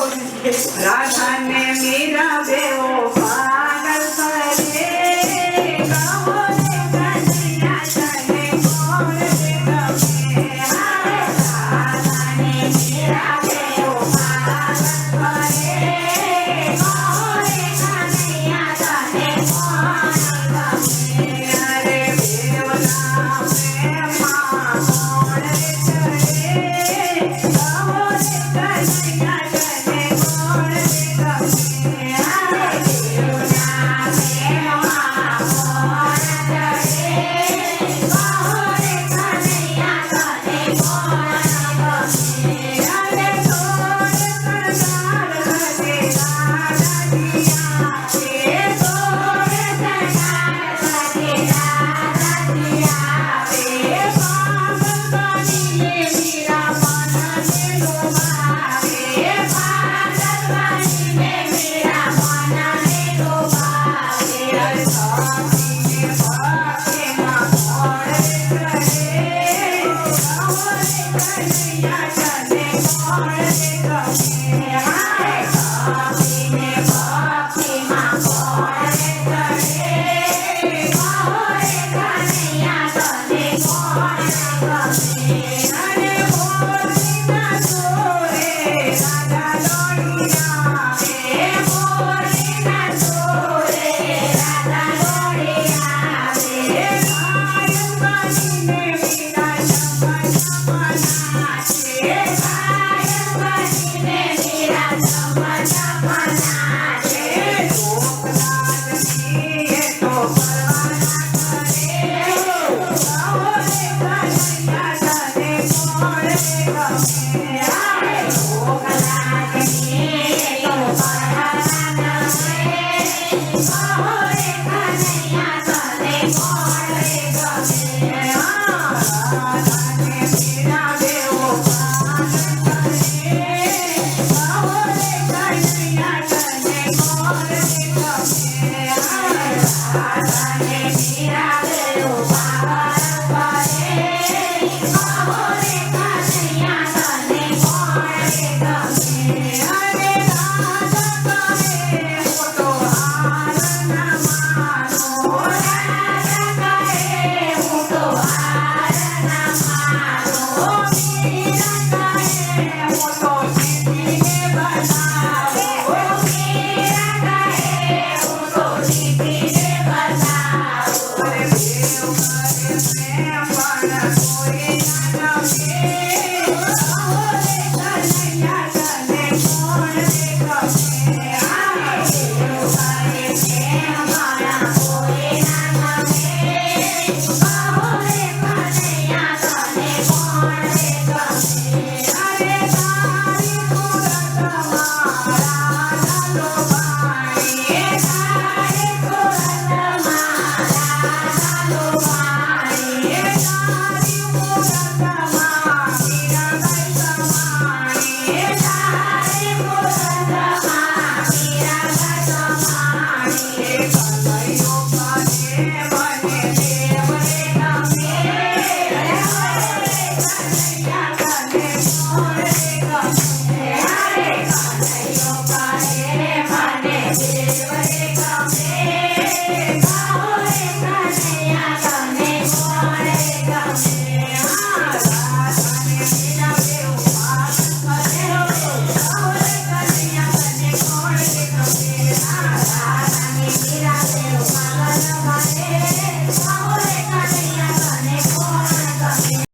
राधा ने मीरा बेओ पागल करे गाओ रे कन्हैया चले कौन रे गमे राधा ने मीरा बेओ पागल करे गाओ रे कन्हैया चले कौन गमे अरे बेवला प्रेम कौन रे चले गाओ रे कन्हैया चले कौन रे गमे अरे बेवला प्रेम कौन चले गाओ रे कन्हैया चले कौन गमे अरे तोर सरदार भजे राधा दिया रे तोर सरदार भजे राधा दिया रे पागल बनिए मीरा मन में डुबावे पागल बनिए मीरा मन में डुबावे अरे साथी में भागे माँ कौन करे गाओ रे कन्हैया चले कौन रे गमे हाय साथी में भागे माँ कौन करे गाओ रे कन्हैया चले कौन रे गमे अरे बोली ना तोरे राधा लोड़िया रे बोली ना तोरे राधा लोड़िया रे गायन बनिने मीरा शम्मा शम्मा नाचे गायन बनिने मीरा शम्मा शम्मा नाचे लोकलाज दिए तो परवाना करे गाओ रे कन्हैया चले कौन रे गमे अरे लोकलाज